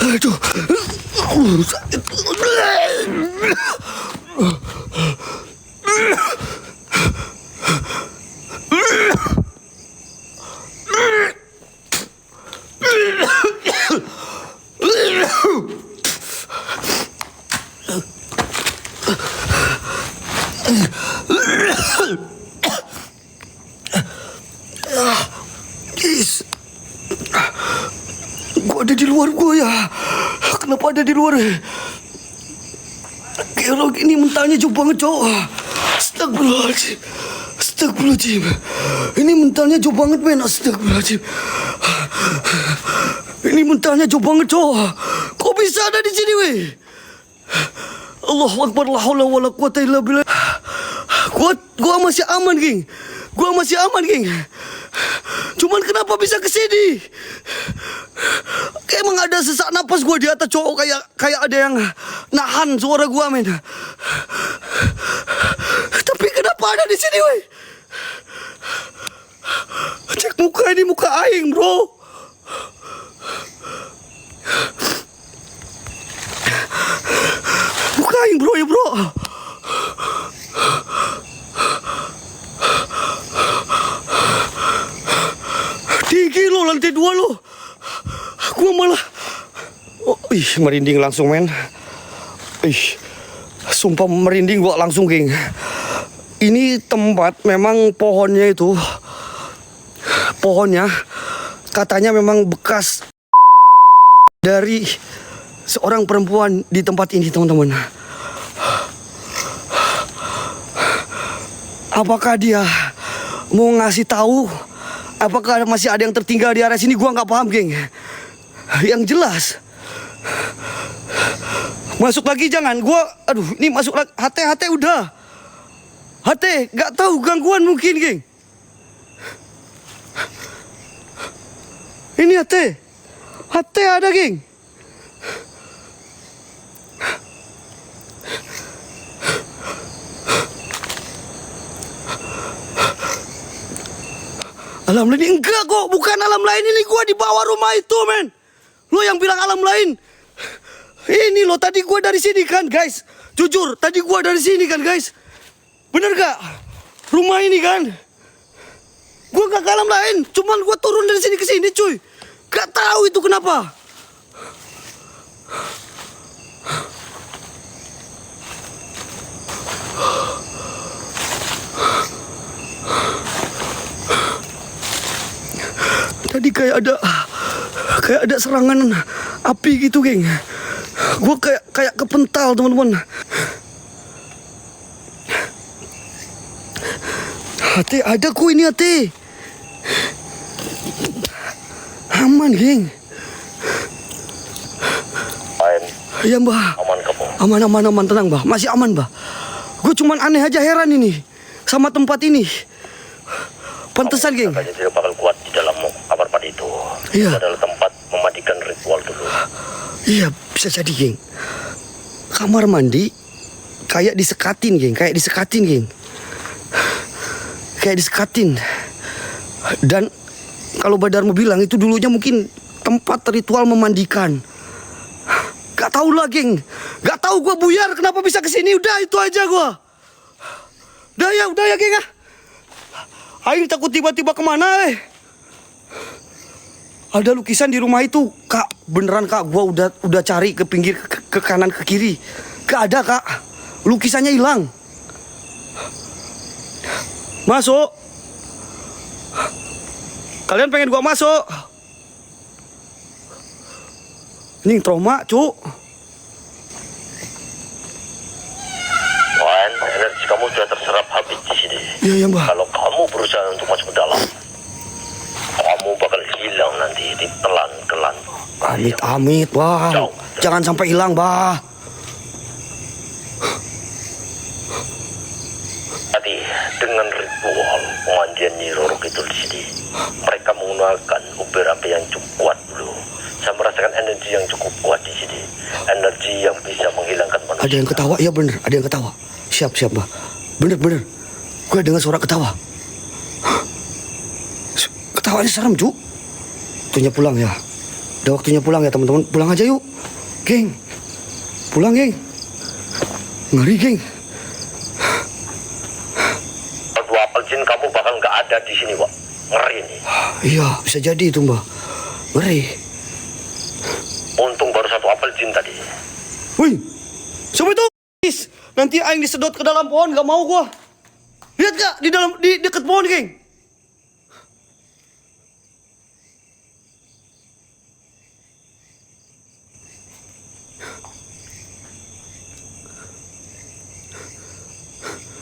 Aduh, sakit. Yes. Gua ada di luar gua ya. Kenapa ada di luar? Kalau gini mentahnya jauh banget cowok. Astagfirullahaladzim. Astagfirullahaladzim. Ini mentahnya jauh banget men. Astagfirullahaladzim. Ini mentahnya jauh banget cowok. Kok bisa ada di sini weh? Allahu Akbar, la haula wala quwata illa billah. Gua masih aman, geng. Gua masih aman, geng. Cuman kenapa bisa ke sini? Kayak emang ada sesak napas gua di atas cowok, kayak ada yang nahan suara gua men. Tapi kenapa ada di sini, weh? Cek muka ini, muka aing, bro. Muka aing, bro, ya, bro. Tinggi lo, lantai 2 lo. Gua malah merinding langsung men. Sumpah merinding gua langsung, geng. Ini tempat memang pohonnya katanya memang bekas dari seorang perempuan di tempat ini, teman-teman. Apakah dia mau ngasih tahu? Apakah masih ada yang tertinggal di area sini? Gua nggak paham, geng. Yang jelas, masuk lagi jangan. Ini masuk lagi. HT udah. HT nggak tahu, gangguan mungkin, geng. Ini HT ada, geng. Alam lain enggak kok, bukan alam lain ini, gua di bawah rumah itu, men. Lo yang bilang alam lain. Ini lo tadi gua dari sini kan guys. Jujur tadi gua dari sini kan guys. Bener gak? Rumah ini kan. Gua gak ke alam lain. Cuman gua turun dari sini ke sini cuy. Gak tahu itu kenapa. Tadi kayak ada serangan api gitu, geng. Gue kayak kepental, teman-teman. Hati ada ku ini hati. Aman, geng. Main, Ya, Mbah. aman kamu. Aman, tenang, Mbah. Masih aman, Mbah. Gue cuman aneh aja, heran ini sama tempat ini. Pantesan, geng. Makanya tidak bakal kuat di dalam kamar mandi itu. Iya. Itu adalah tempat memandikan ritual dulu. Iya, bisa jadi, geng. Kamar mandi kayak disekatin, geng. Kayak disekatin. Dan kalau Badarmu bilang itu dulunya mungkin tempat ritual memandikan. Gak tau lah, geng. Gak tahu gue buyar kenapa bisa kesini. Udah itu aja gue. Udah ya, geng ah. Aing takut tiba-tiba kemana Ada lukisan di rumah itu, Kak. Beneran, Kak. Gua udah cari ke pinggir, ke kanan, ke kiri. Gak ada, Kak. Lukisannya hilang. Masuk. Kalian pengen gua masuk? Ini trauma, Cuk. Wan, energi kamu sudah terserap habis di sini. Iya, Mbah. Kalau kamu berusaha untuk masuk ke dalam, kamu bakal hilang nanti ditelan-telan. Amit, Bang. Jauh. Jangan sampai hilang, Bah. Tadi dengan ritual pemandian Nyi Roro Kidul di sini, mereka menggunakan uber api yang cukup kuat dulu. Saya merasakan energi yang cukup kuat di sini, energi yang bisa menghilangkan manusia. Ada yang ketawa, ya bener. Ada yang ketawa. Siap, Bah. Bener. Gue dengar suara ketawa. Ketawanya serem, Cuk. Waktunya pulang ya. Udah waktunya pulang ya, teman-teman. Pulang aja yuk. Geng. Pulang, geng. Ngeri, geng. Dua apel jin kamu bakal nggak ada di sini, Pak. Ngeri nih. Iya, bisa jadi itu, Mbak. Ngeri. Untung baru satu apel jin tadi. Wih. Siapa itu? Nanti aing disedot ke dalam pohon, gak mau gua. Lihat gak? Di dekat pohon, geng.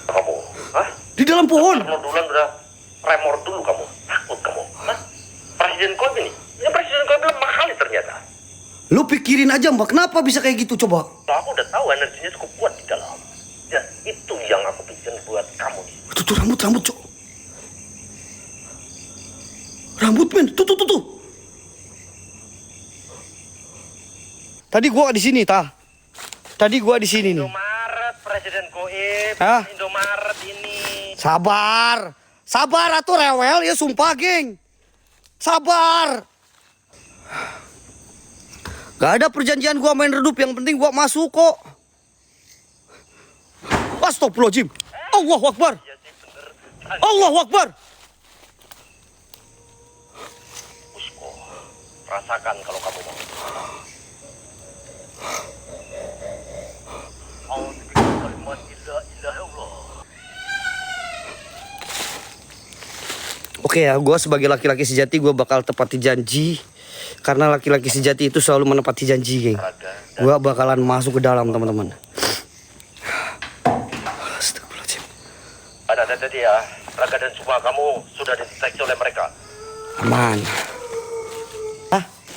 Kamu, hah? Di dalam pohon. Kamu duluan udah remor dulu kamu. Takut kamu, hah? Presiden kau ini? Ya presiden kau bilang mahal ternyata. Lu pikirin aja, Mbak. Kenapa bisa kayak gitu, coba? Aku udah tahu energinya cukup kuat di dalam. Dan itu yang aku bikin buat kamu nih. Tuh, rambut, Cok. Rambut, men. Tuh. Tadi gua di sini, Tah. Tadi gua di sini nih. Indomaret, Presiden Goib. Hah? Indomaret ini. Sabar atuh rewel ya, sumpah, geng. Sabar. Gak ada perjanjian gua main redup, yang penting gua masuk kok. Astagfirullahaladzim. Allahu Akbar. Ya sih bener. Allahu Akbar. Usko, rasakan kalau kamu mau. Kalimat ilah Allah. Oke ya, gua sebagai laki-laki sejati gua bakal tepati janji. Karena laki-laki sejati itu selalu menepati janji, geng. Gua bakalan masuk ke dalam, teman-teman. Astagfirullahaladzim. Ada tadi ya, raga dan semua kamu sudah dideteksi oleh mereka. Aman.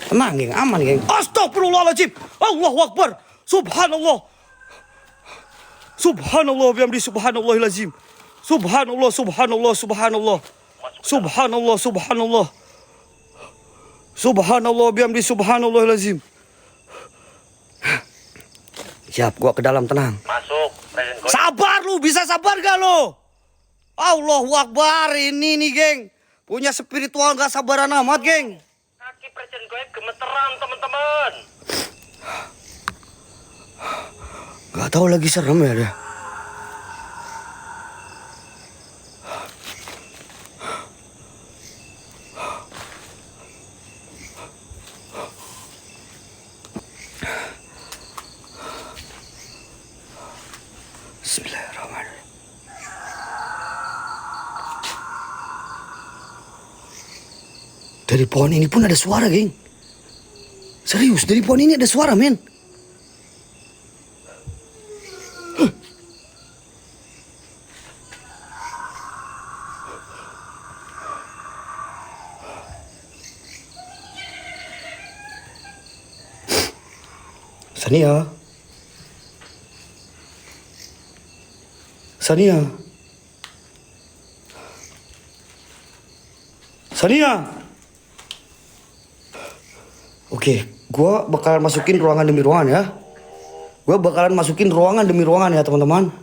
Tenang, geng. Aman, geng. Astagfirullahaladzim. Allahu Akbar. Subhanallah. Subhanallah bihamdi subhanallahilazim. Subhanallah. Subhanallah bihamdi subhanallahilazim. Siap, gua ke dalam, tenang. Masuk, Presiden Goib. Sabar lu, bisa sabar gak lu? Allahu Akbar, ini nih, geng. Punya spiritual gak sabaran amat, geng. Kaki Presiden gue gemeteran teman-teman. Gak tahu lagi serem ya dia. Bismillahirrahmanirrahim. Dari pohon ini pun ada suara, geng. Serius, dari pohon ini ada suara, men. Sania. Sania. Sania. Oke, gua bakalan masukin ruangan demi ruangan ya. Gua bakalan masukin ruangan demi ruangan ya, teman-teman.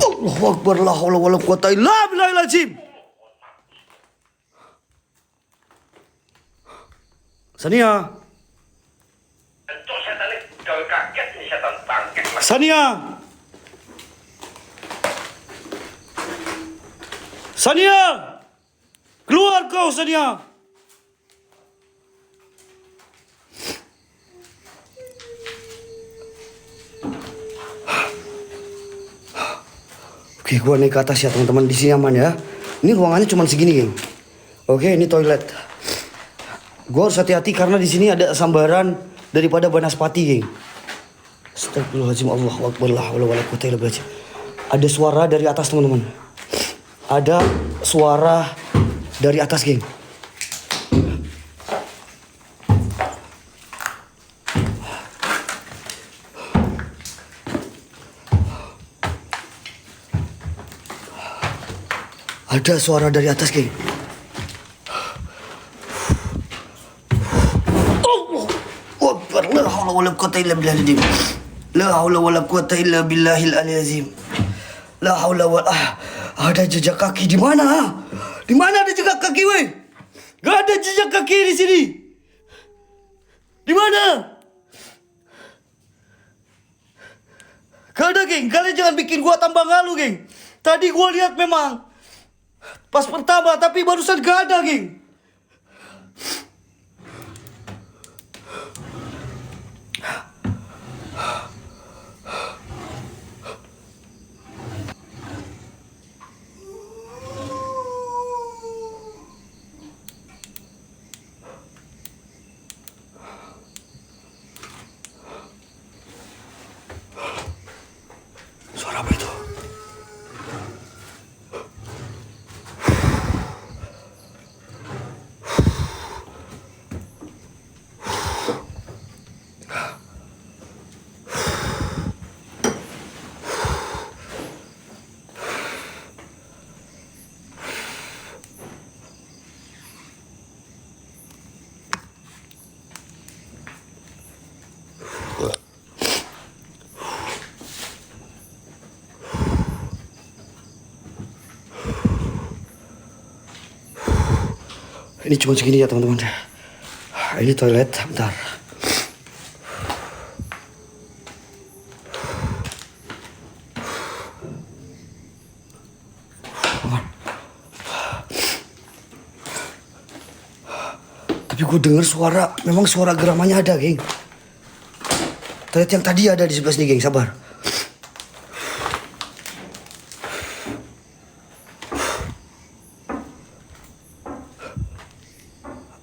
Allahu Akbar, la haula wala quwata illa billahil azim. Sania. Entuk setan ini gawe kaget nih setan bangkit. Sania. Sania. Keluar kau, Sania. Oke, gua naik ke atas ya, teman-teman. Di sini aman ya. Ini ruangannya cuma segini, geng. Oke, ini toilet. Gue harus hati-hati karena di sini ada sambaran daripada banaspati, geng. Astagfirullahaladzim, Allahu Akbar, la haula wala quwata illa billah. Ada suara dari atas, teman-teman. Ada suara dari atas, geng. Ada suara dari atas, geng. La haula wala quwata illa billahil azim. La haula wala quwata illa billahil azim. La haula wala. Ada jejak kaki di mana? Di mana ada jejak kaki, weh? Gak ada jejak kaki di sini. Di mana? Gak ada, geng. Kalian jangan bikin gua tambah ngalu, geng. Tadi gua lihat memang pas pertama, tapi barusan gak ada, geng. Suara apa itu? Ini cuma segini ya, teman-teman. Ini toilet, bentar. Tapi gue denger suara, memang suara geramannya ada, geng. Toilet yang tadi ada di sebelah sini, geng, sabar.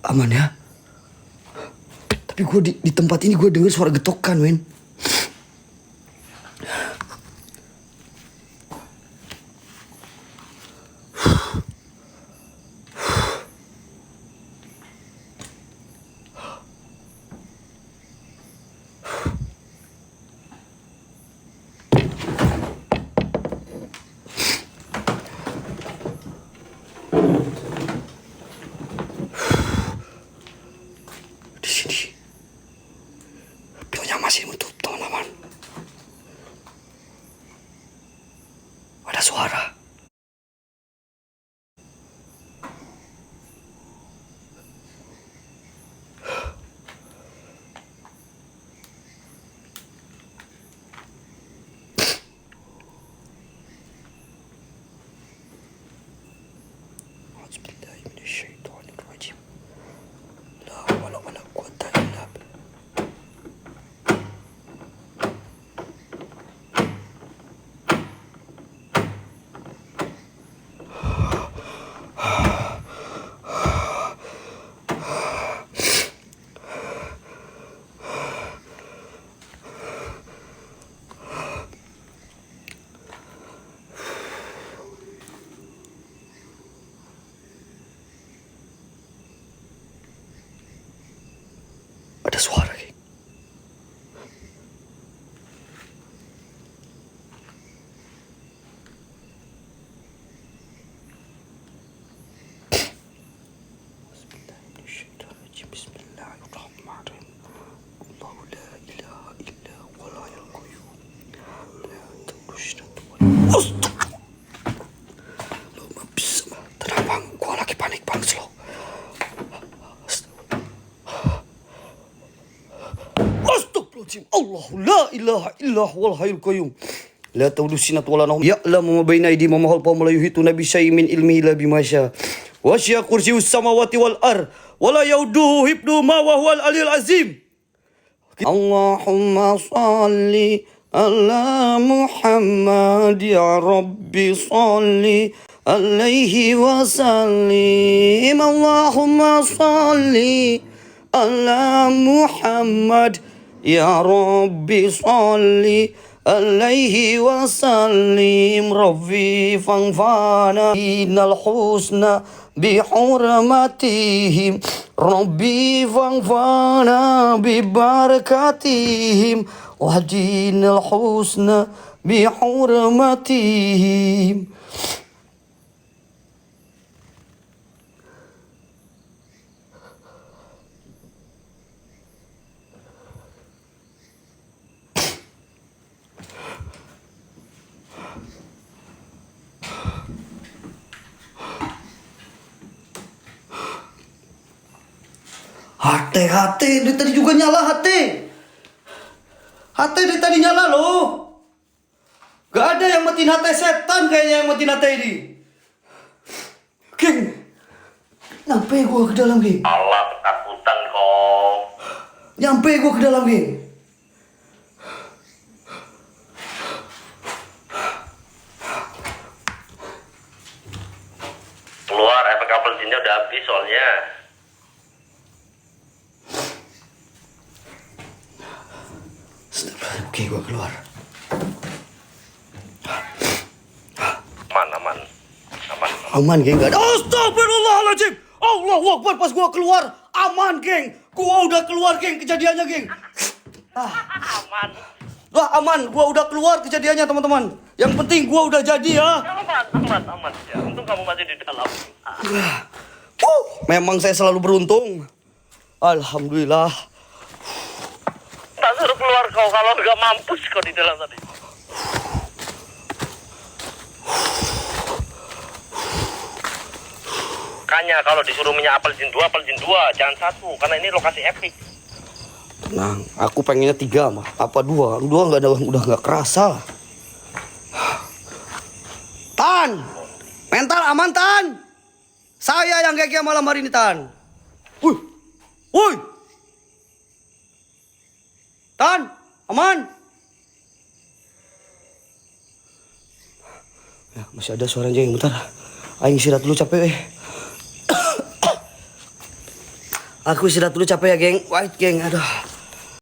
Aman ya. Tapi gue di tempat ini gue denger suara getokan, men. Di sini pintunya masih menutup. Bismillahirrahmanirrahim. La hawla wala quwwata illa billah. Ada suara kayak. Bismillahirrahmanirrahim. Bismillahirrahmanirrahim. Allahu la ilaha illa huwal hayyul qayyum. La ta'khudhuhu sinatun wa la nawm. Allahumma bismillah. Tenang bang, gua lagi panik bang, slow. Astagfirullahaladzim. Allahu la ilaha illa huwal hayyul qayyum. La ta'khudhuhu sinatun wa la nawm. Ya'lamu ma baina aydihim wa ma khalfahum wa la yuhituna bi syai'in min ilmihi illa bima syaa. Wasya kursiyyus samawati wal ard wa la yauduhu hifdhuhuma wa huwal aliyyul azim. Allahumma salli ala Muhammad ya Rabbi salli alaihi wa sallim. Allahumma salli ala Muhammad ya Rabbi salli alaihi wa sallim. Rabbi fangfana innal husna bihurmatihim. Rabbi fangfana bibarakatihim. Wahdinal husna bihurmatihim. HT dari tadi juga nyala HT dari tadi nyala loh. Gak ada yang matiin HT, setan kayaknya yang matiin HT ini. Geng, nyampe gua ke dalam geng. Allah ketakutan kok. Nyampe gua ke dalam geng. Keluar, efek kabel jinnya udah habis soalnya. Oke, gua keluar. Aman. Aman, geng. Gak ada. Astagfirullahaladzim. Allahu Akbar. Pas gua keluar, aman, geng. Gua udah keluar, geng. Kejadiannya, geng. Aman. Wah, aman. Gua udah keluar kejadiannya, teman-teman. Yang penting gua udah jadi ya. Aman. Ya, untung kamu masih di dalam. Memang saya selalu beruntung. Alhamdulillah. Tak suruh keluar kau kalau nggak mampus kau di dalam tadi. Makanya kalau disuruh minyak apel jin 2, jangan 1 karena ini lokasi epic. Tenang, aku pengennya 3 mah. Apa 2? 2 nggak ada, udah nggak kerasa. Tan, mental aman Tan. Saya yang GG malam hari ini Tan. Woi, Tan, aman. Ya, masih ada suara anjing, bentar. Aing istirahat dulu capek. Aku istirahat dulu capek ya, geng. White, geng. Aduh.